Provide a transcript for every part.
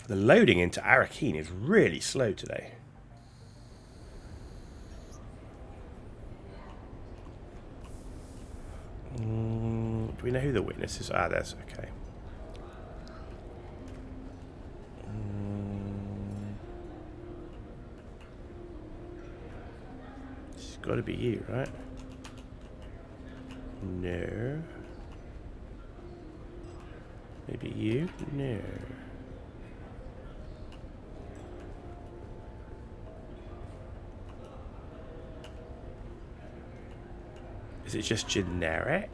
The loading into Arrakis is really slow today. Do we know who the witness is? Ah, there's okay. It's got to be you, right? No. Maybe you? No. Is it just generic?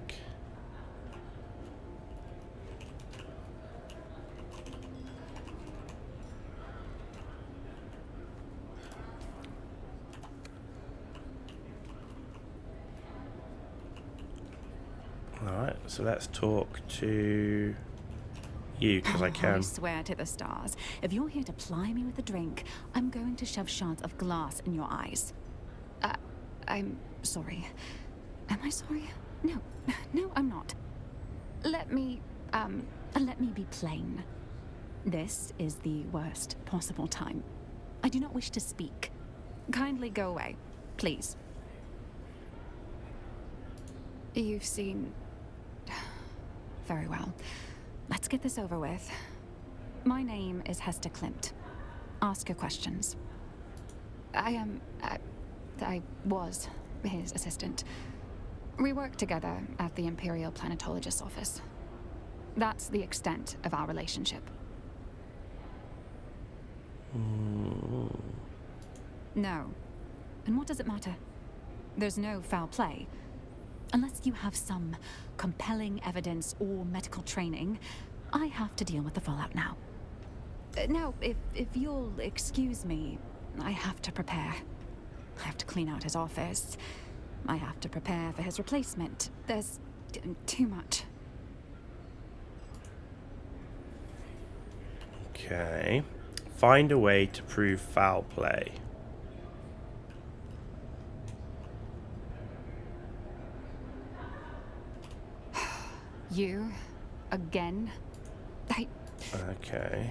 Alright, so let's talk to you, because I can. I swear to the stars, if you're here to ply me with a drink, I'm going to shove shards of glass in your eyes. I'm sorry. Am I sorry? No, no, I'm not. Let me be plain. This is the worst possible time. I do not wish to speak. Kindly go away, please. You've seen... Very well. Let's get this over with. My name is Hester Klimt. Ask your questions. I was his assistant. We worked together at the Imperial Planetologist's office. That's the extent of our relationship. No. And what does it matter? There's no foul play. Unless you have some compelling evidence or medical training, I have to deal with the fallout now. Now, if you'll excuse me, I have to prepare. I have to clean out his office. I have to prepare for his replacement. There's too much. Okay. Find a way to prove foul play. You? Again? Okay.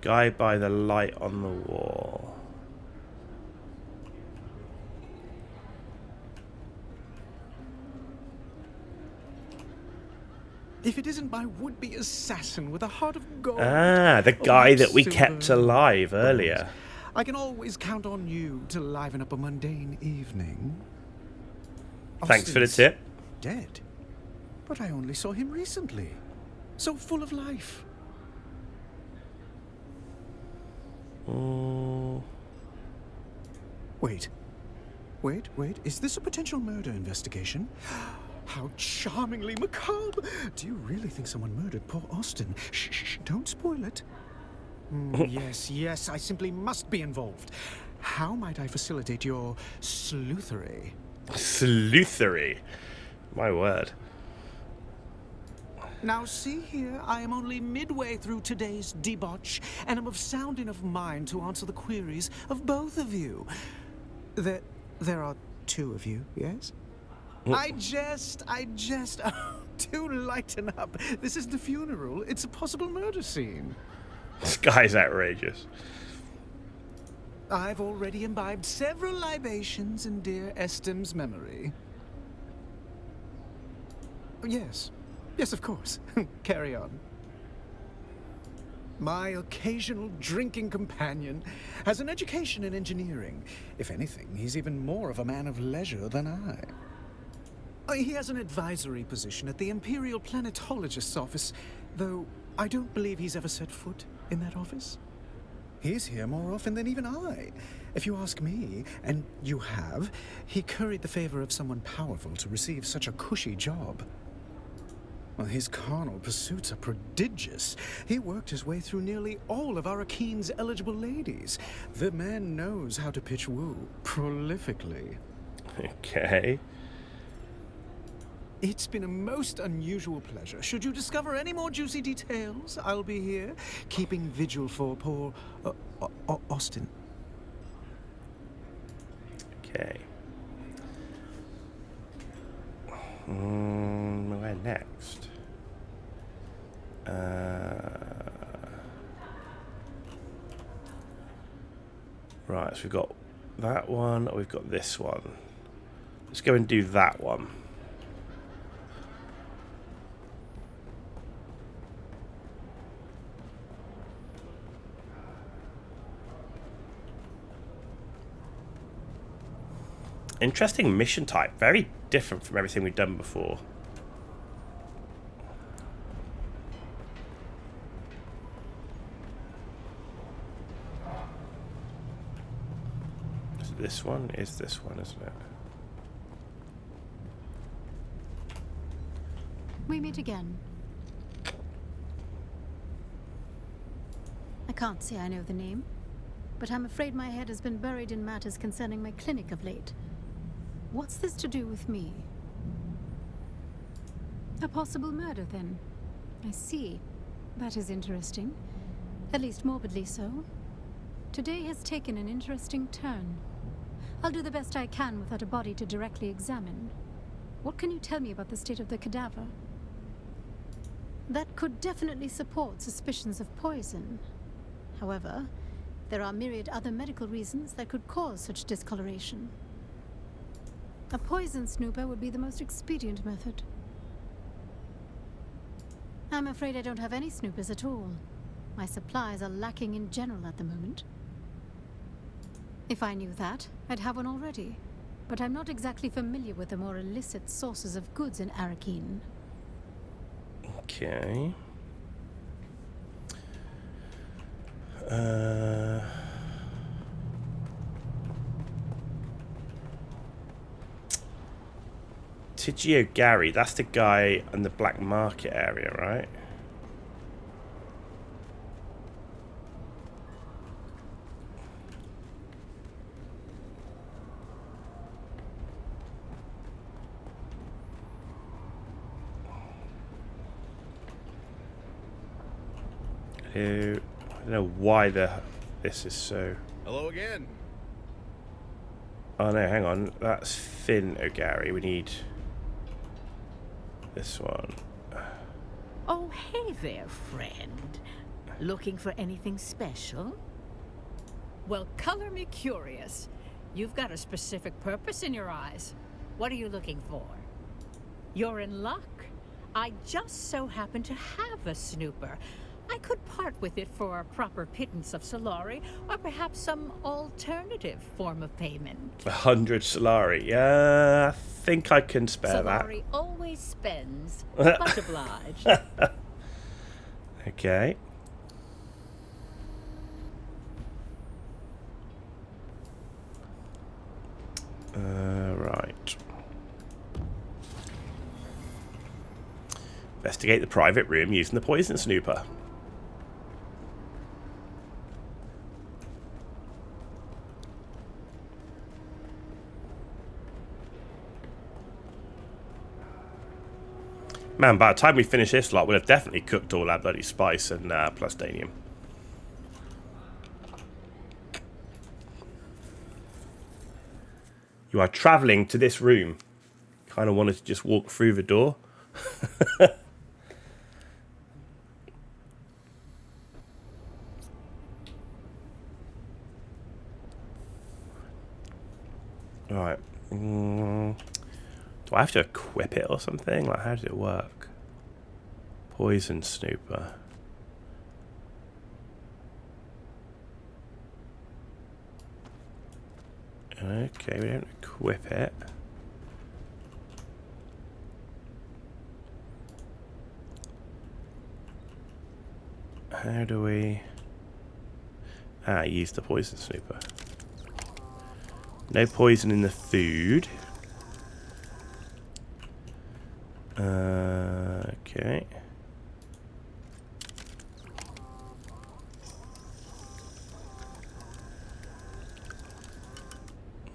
Guy by the light on the wall. If it isn't my would-be assassin with a heart of gold. Ah, the guy that we silver kept alive earlier. I can always count on you to liven up a mundane evening. Thanks for the Austin's tip. Dead. But I only saw him recently. So full of life. Wait. Is this a potential murder investigation? How charmingly macabre! Do you really think someone murdered poor Austin? Shh, don't spoil it. Yes, I simply must be involved. How might I facilitate your sleuthery? Sleuthery. My word. Now see here, I am only midway through today's debauch, and am of sound enough mind to answer the queries of both of you. There are two of you, yes? I jest. Oh, do lighten up. This is the funeral. It's a possible murder scene. This guy's outrageous. I've already imbibed several libations in dear Estim's memory. Yes, of course. Carry on. My occasional drinking companion has an education in engineering. If anything, he's even more of a man of leisure than I. He has an advisory position at the Imperial Planetologist's office, though I don't believe he's ever set foot in that office. He's here more often than even I. If you ask me, and you have, he curried the favor of someone powerful to receive such a cushy job. Well, his carnal pursuits are prodigious. He worked his way through nearly all of Arrakine's eligible ladies. The man knows how to pitch woo prolifically. Okay. It's been a most unusual pleasure. Should you discover any more juicy details, I'll be here, keeping vigil for poor Austin. Okay. Where next? Right, so we've got that one, we've got this one. Let's go and do that one. Interesting mission type. Very different from everything we've done before. This one is this one, isn't it? We meet again. I can't say I know the name, but I'm afraid my head has been buried in matters concerning my clinic of late. What's this to do with me? A possible murder, then. I see. That is interesting. At least morbidly so. Today has taken an interesting turn. I'll do the best I can without a body to directly examine. What can you tell me about the state of the cadaver? That could definitely support suspicions of poison. However, there are myriad other medical reasons that could cause such discoloration. A poison snooper would be the most expedient method. I'm afraid I don't have any snoopers at all. My supplies are lacking in general at the moment. If I knew that, I'd have one already. But I'm not exactly familiar with the more illicit sources of goods in Arrakis. Okay. Tigio Gary, that's the guy in the black market area, right? I don't know why this is so... Hello again. Oh no, hang on. That's Finn O'Gary. We need this one. Oh, hey there, friend. Looking for anything special? Well, color me curious. You've got a specific purpose in your eyes. What are you looking for? You're in luck. I just so happen to have a snooper. I could part with it for a proper pittance of Solari, or perhaps some alternative form of payment. 100 Solari. Yeah, I think I can spare Solari always spends. Much obliged. that. Okay. Right. Investigate the private room using the poison snooper. Man, by the time we finish this lot, we'll have definitely cooked all our bloody spice and plastanium. You are travelling to this room. Kind of wanted to just walk through the door. Right. Do I have to equip it or something? Like, how does it work? Poison snooper. Okay, we don't equip it. How do we... use the poison snooper. No poison in the food. Okay.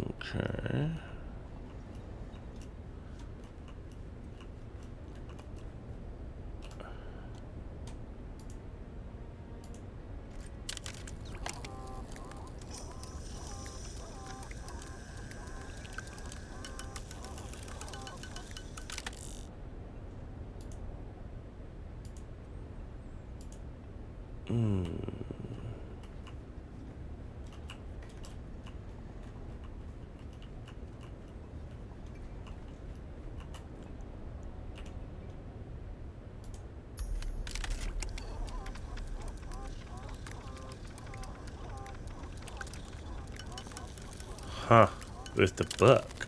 Okay. Huh. With the book.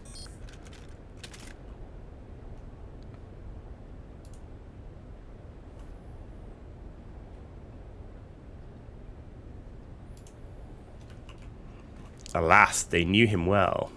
Alas, they knew him well.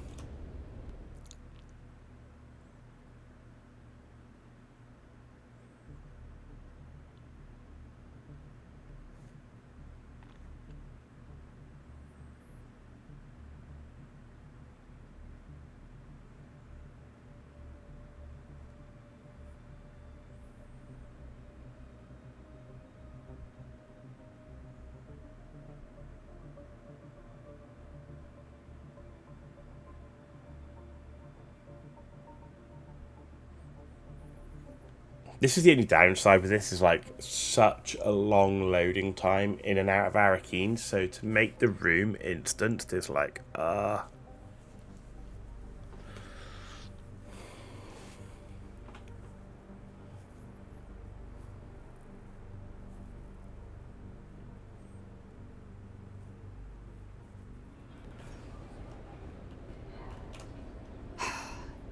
This is the only downside with this, is like such a long loading time in and out of Arrakis. So to make the room instant is like,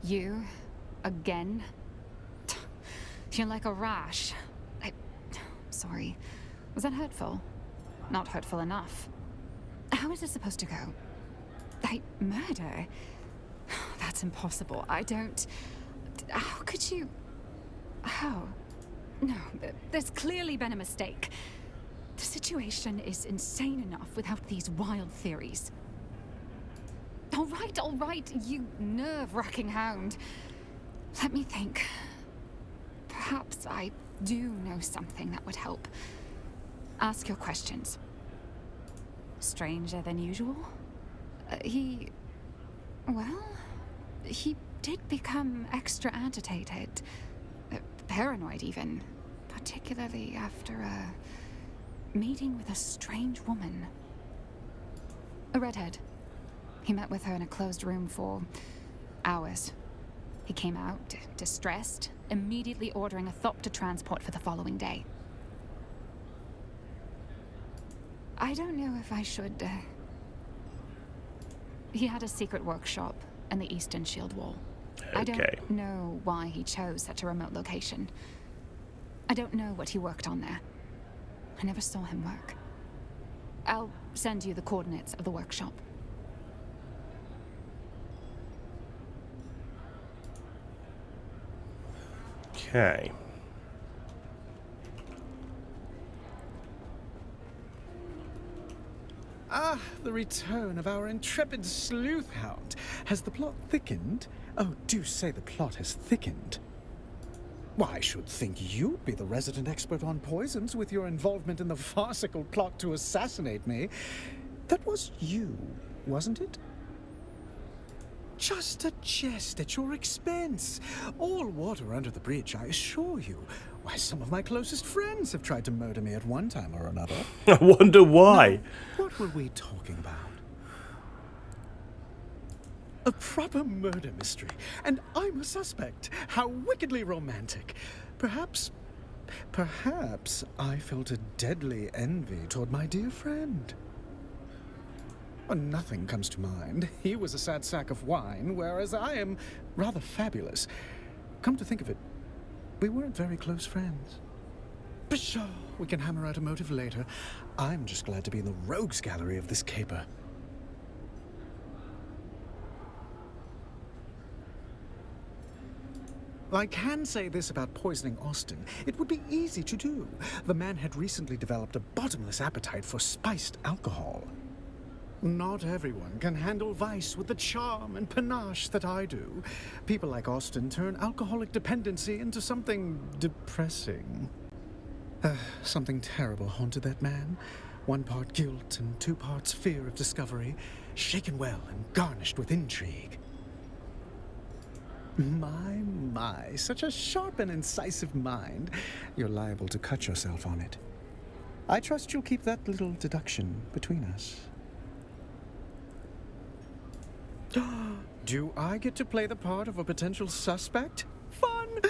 You? Again? You're like a rash. Sorry. Was that hurtful? Not hurtful enough. How is this supposed to go? Murder? That's impossible. I don't... How could you... How? No, there's clearly been a mistake. The situation is insane enough without these wild theories. All right, you nerve-wracking hound. Let me think. Perhaps I do know something that would help. Ask your questions. Stranger than usual? He did become extra agitated. Paranoid, even. Particularly after a meeting with a strange woman. A redhead. He met with her in a closed room for hours. He came out, distressed, immediately ordering a Thopter transport for the following day. I don't know if I should... He had a secret workshop in the Eastern Shield Wall. okay. I don't know why he chose such a remote location. I don't know what he worked on there. I never saw him work. I'll send you the coordinates of the workshop. Okay. Ah, the return of our intrepid sleuth hound. Has the plot thickened? Oh, do say the plot has thickened. Why, I should think you'd be the resident expert on poisons with your involvement in the farcical plot to assassinate me. That was you, wasn't it? Just a jest at your expense. All water under the bridge, I assure you. Why, some of my closest friends have tried to murder me at one time or another. I wonder why. Now, what were we talking about? A proper murder mystery, and I'm a suspect. How wickedly romantic. Perhaps I felt a deadly envy toward my dear friend. Oh, nothing comes to mind. He was a sad sack of wine, whereas I am rather fabulous. Come to think of it, we weren't very close friends. Pshaw, we can hammer out a motive later. I'm just glad to be in the rogues gallery of this caper. I can say this about poisoning Austin. It would be easy to do. The man had recently developed a bottomless appetite for spiced alcohol. Not everyone can handle vice with the charm and panache that I do. People like Austin turn alcoholic dependency into something depressing. Something terrible haunted that man. 1 part guilt and 2 parts fear of discovery, shaken well and garnished with intrigue. My, such a sharp and incisive mind. You're liable to cut yourself on it. I trust you'll keep that little deduction between us. Do I get to play the part of a potential suspect? Fun!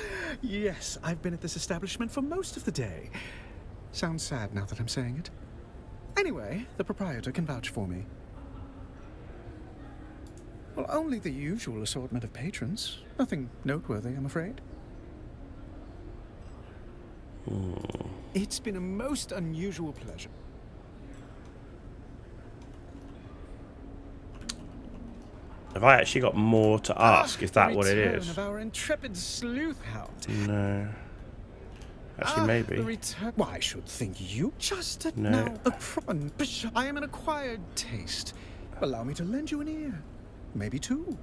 Yes, I've been at this establishment for most of the day. Sounds sad now that I'm saying it. Anyway, the proprietor can vouch for me. Well, only the usual assortment of patrons. Nothing noteworthy, I'm afraid. It's been a most unusual pleasure. Have I actually got more to ask? Is that what it The is? return of our intrepid sleuth hound. No. Actually, maybe. The return. Well, I should think you just No. now. I am an acquired taste. Allow me to lend you an ear. Maybe two.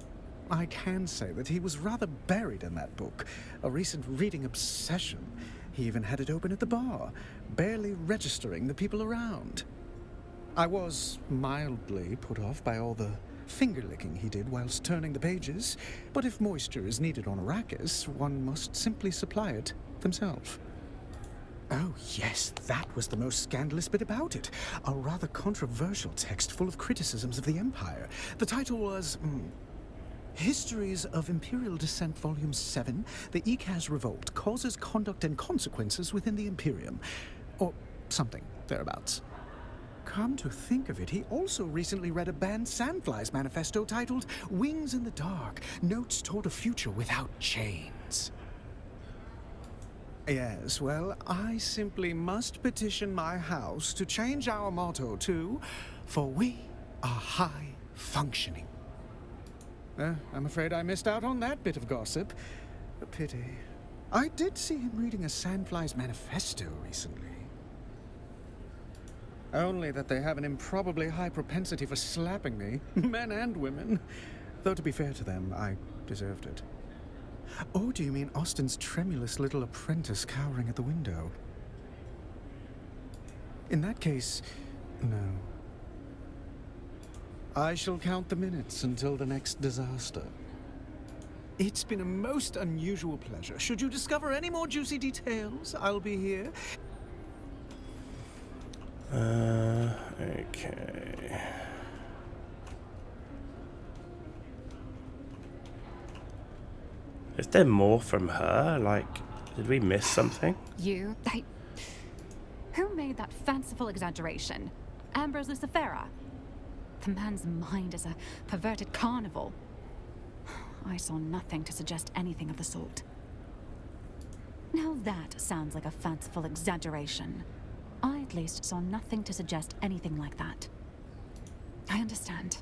I can say that he was rather buried in that book. A recent reading obsession. He even had it open at the bar, barely registering the people around. I was mildly put off by all the finger-licking he did whilst turning the pages, but if moisture is needed on Arrakis, one must simply supply it themselves. Oh, yes, that was the most scandalous bit about it. A rather controversial text full of criticisms of the Empire. The title was, Histories of Imperial Descent, Volume 7, The Ikaz Revolt Causes Conduct and Consequences Within the Imperium. Or something thereabouts. Come to think of it, he also recently read a banned Sandflies manifesto titled Wings in the Dark, Notes Toward a Future Without Chains. Yes, well, I simply must petition my house to change our motto to, For we are high functioning. I'm afraid I missed out on that bit of gossip. A pity. I did see him reading a Sandflies manifesto recently. Only that they have an improbably high propensity for slapping me, men and women. Though to be fair to them, I deserved it. Oh, do you mean Austin's tremulous little apprentice cowering at the window? In that case, no. I shall count the minutes until the next disaster. It's been a most unusual pleasure. Should you discover any more juicy details, I'll be here. Okay. Is there more from her? Like, did we miss something? Who made that fanciful exaggeration? Ambrose Lucifera? The man's mind is a perverted carnival. I saw nothing to suggest anything of the sort. Now that sounds like a fanciful exaggeration. I at least saw nothing to suggest anything like that. I understand.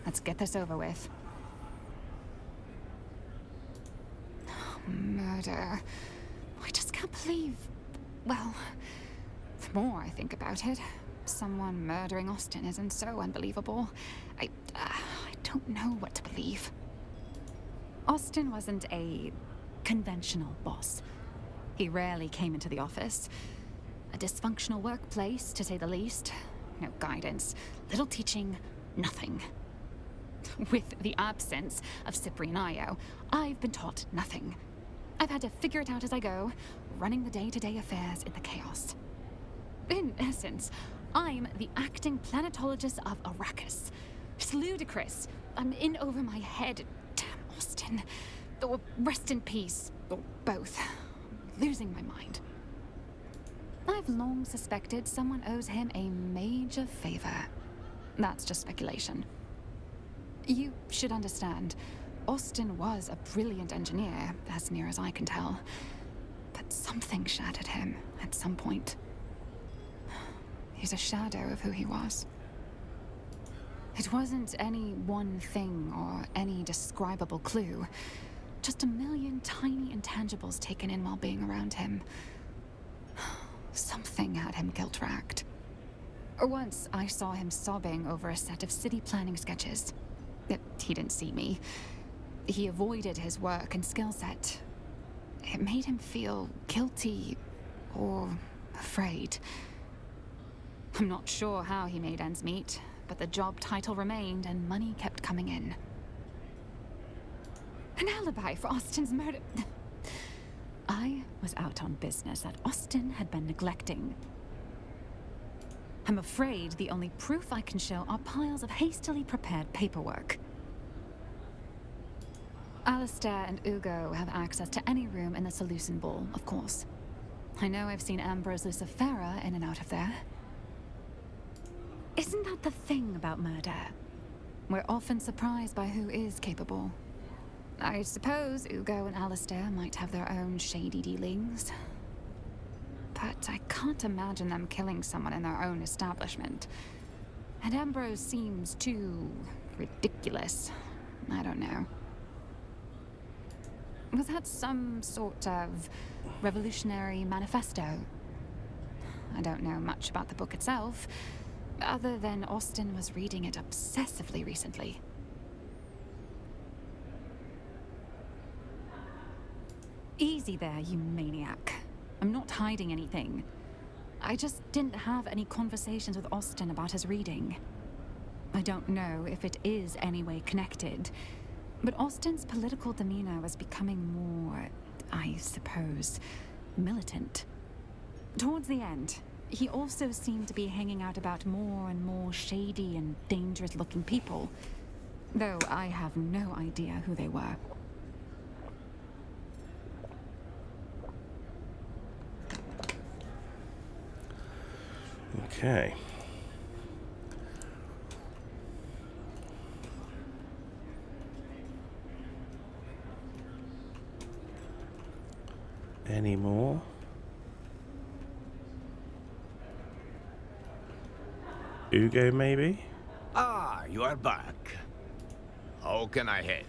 Let's get this over with. Murder. I just can't believe... Well, the more I think about it, someone murdering Austin isn't so unbelievable. I don't know what to believe. Austin wasn't a conventional boss. He rarely came into the office. A dysfunctional workplace, to say the least. No guidance, little teaching, nothing. With the absence of Cyprian Io, I've been taught nothing. I've had to figure it out as I go, running the day-to-day affairs in the chaos. In essence, I'm the acting planetologist of Arrakis. It's ludicrous. I'm in over my head. Damn Austin. Or rest in peace. Or both. Losing my mind. I've long suspected someone owes him a major favor. That's just speculation. You should understand, Austin was a brilliant engineer, as near as I can tell. But something shattered him at some point. He's a shadow of who he was. It wasn't any one thing or any describable clue. Just a million tiny intangibles taken in while being around him. Something had him guilt-racked. Once I saw him sobbing over a set of city planning sketches. He didn't see me. He avoided his work and skill set. It made him feel guilty or afraid. I'm not sure how he made ends meet, but the job title remained and money kept coming in. An alibi for Austin's murder. I was out on business that Austin had been neglecting. I'm afraid the only proof I can show are piles of hastily prepared paperwork. Alistair and Ugo have access to any room in the Seleucid Ball, of course. I know I've seen Ambrose Lucifera in and out of there. Isn't that the thing about murder? We're often surprised by who is capable. I suppose Ugo and Alistair might have their own shady dealings. But I can't imagine them killing someone in their own establishment. And Ambrose seems too ridiculous. I don't know. Was that some sort of revolutionary manifesto? I don't know much about the book itself, other than Austin was reading it obsessively recently. Easy there, you maniac. I'm not hiding anything. I just didn't have any conversations with Austin about his reading. I don't know if it is any way connected, but Austin's political demeanor was becoming more, I suppose, militant. Towards the end, he also seemed to be hanging out about more and more shady and dangerous-looking people, though I have no idea who they were. Okay. Any more? Ugo, maybe? Ah, you are back. How can I help?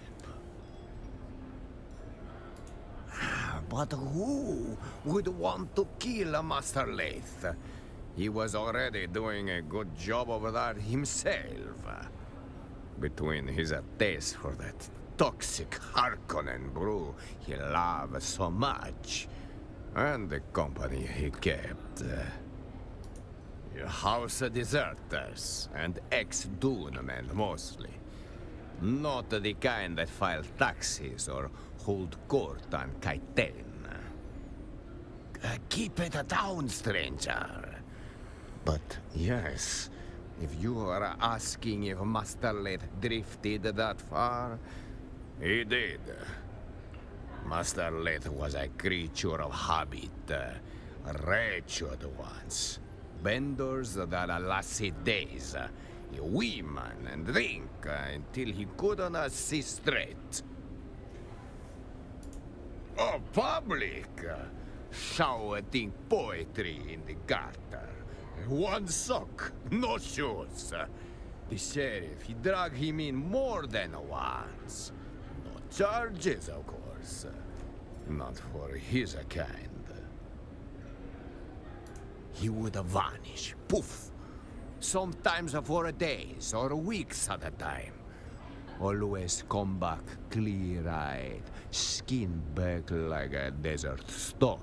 But who would want to kill a Master Lathe? He was already doing a good job over that himself. Between his taste for that toxic Harkonnen brew he loved so much, and the company he kept. House deserters and ex-Dune men mostly. Not the kind that file taxes or hold court on Kaiten. Keep it down, stranger. But yes, if you are asking if Master Lathe drifted that far, he did. Master Lathe was a creature of habit, wretched ones. Benders that lasted days, women and drink until he couldn't see straight. Oh, public! Shouting poetry in the gutter. One sock, no shoes. The sheriff, he dragged him in more than once. No charges, of course. Not for his kind. He would vanish, poof. Sometimes for days or weeks at a time. Always come back clear-eyed, skin back like a desert stone.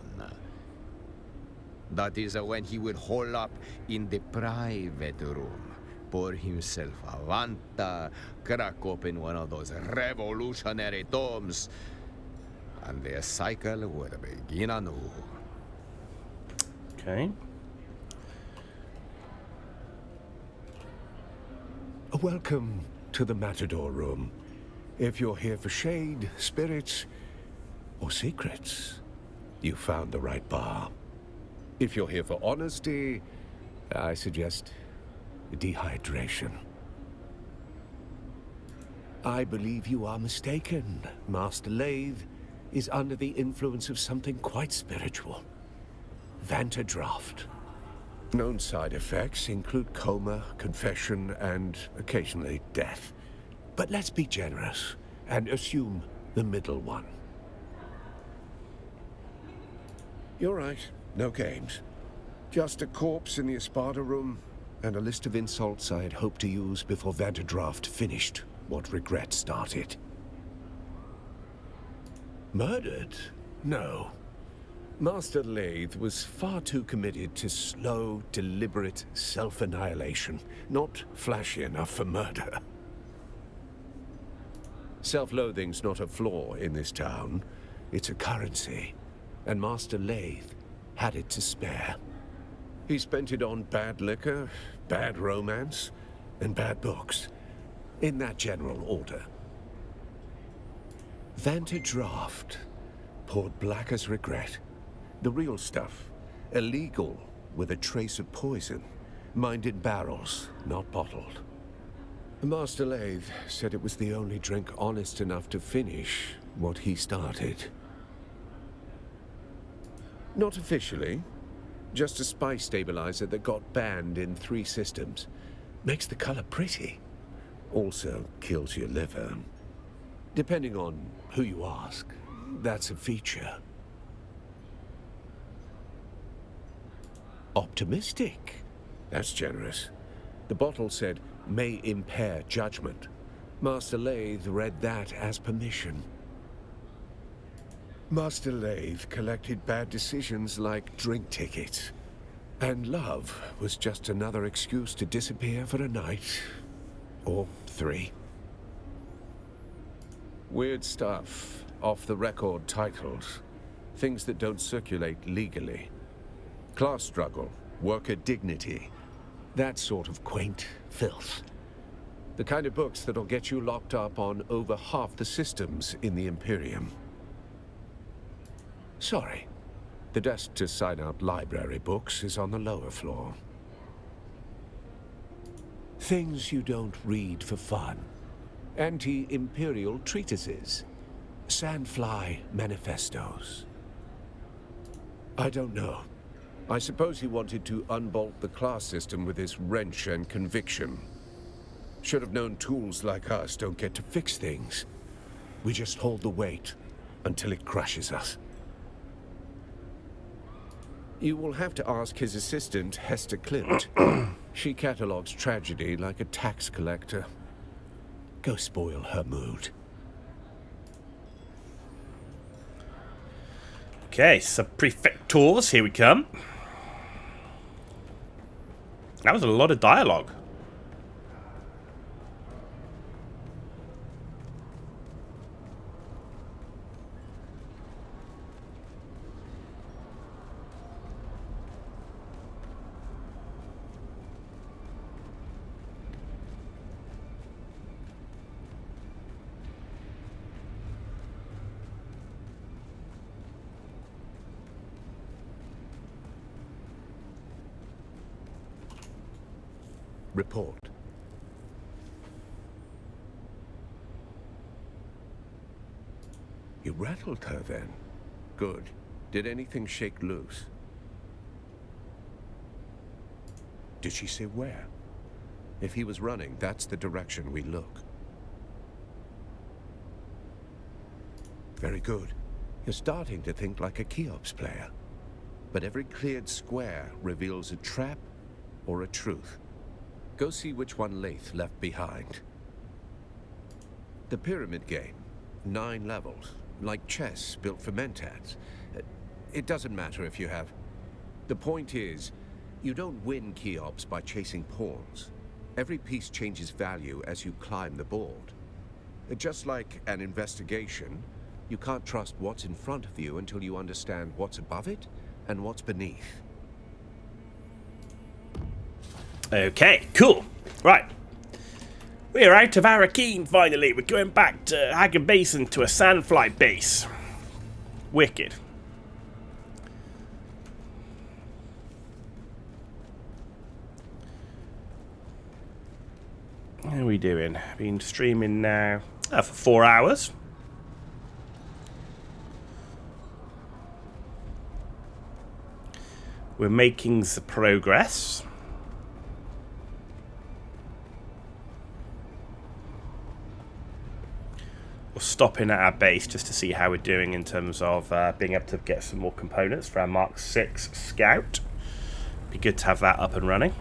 That is when he would hole up in the private room, pour himself a Vanta, crack open one of those revolutionary tomes, and the cycle would begin anew. Okay. Welcome to the Matador Room. If you're here for shade, spirits, or secrets, you found the right bar. If you're here for honesty, I suggest dehydration. I believe you are mistaken. Master Lathe is under the influence of something quite spiritual. Vanta Draft. Known side effects include coma, confession, and occasionally death. But let's be generous and assume the middle one. You're right. No games. Just a corpse in the Espada room, and a list of insults I had hoped to use before Vanta Draft finished what regret started. Murdered? No. Master Lathe was far too committed to slow, deliberate self-annihilation, not flashy enough for murder. Self-loathing's not a flaw in this town. It's a currency, and Master Lathe had it to spare. He spent it on bad liquor, bad romance, and bad books, in that general order. Vanta Draft poured black as regret. The real stuff, illegal with a trace of poison, mined in barrels, not bottled. Master Lathe said it was the only drink honest enough to finish what he started. Not officially. Just a spice stabilizer that got banned in 3 systems. Makes the color pretty. Also kills your liver. Depending on who you ask, that's a feature. Optimistic. That's generous. The bottle said, may impair judgment. Master Lathe read that as permission. Master Lathe collected bad decisions like drink tickets. And love was just another excuse to disappear for a night. Or 3. Weird stuff, off-the-record titles. Things that don't circulate legally. Class struggle, worker dignity. That sort of quaint filth. The kind of books that'll get you locked up on over half the systems in the Imperium. Sorry. The desk to sign out library books is on the lower floor. Things you don't read for fun. Anti-imperial treatises. Sandfly manifestos. I don't know. I suppose he wanted to unbolt the class system with his wrench and conviction. Should have known tools like us don't get to fix things. We just hold the weight until it crushes us. You will have to ask his assistant, Hester Clint. She catalogs tragedy like a tax collector. Go spoil her mood. Okay, sub-prefectors, here we come. That was a lot of dialogue. Report. You rattled her then? Good. Did anything shake loose? Did she say where? If he was running, that's the direction we look. Very good. You're starting to think like a Cheops player. But every cleared square reveals a trap or a truth. Go see which one Lathe left behind. The pyramid game. 9 levels. Like chess built for mentats. It doesn't matter if you have... The point is, you don't win Cheops by chasing pawns. Every piece changes value as you climb the board. Just like an investigation, you can't trust what's in front of you until you understand what's above it and what's beneath. Okay, cool. Right. We're out of Arrakis finally. We're going back to Hagen Basin to a sandfly base. Wicked. How are we doing? Been streaming now for 4 hours. We're making the progress. We're stopping at our base just to see how we're doing in terms of being able to get some more components for our Mark 6 Scout. Be good to have that up and running.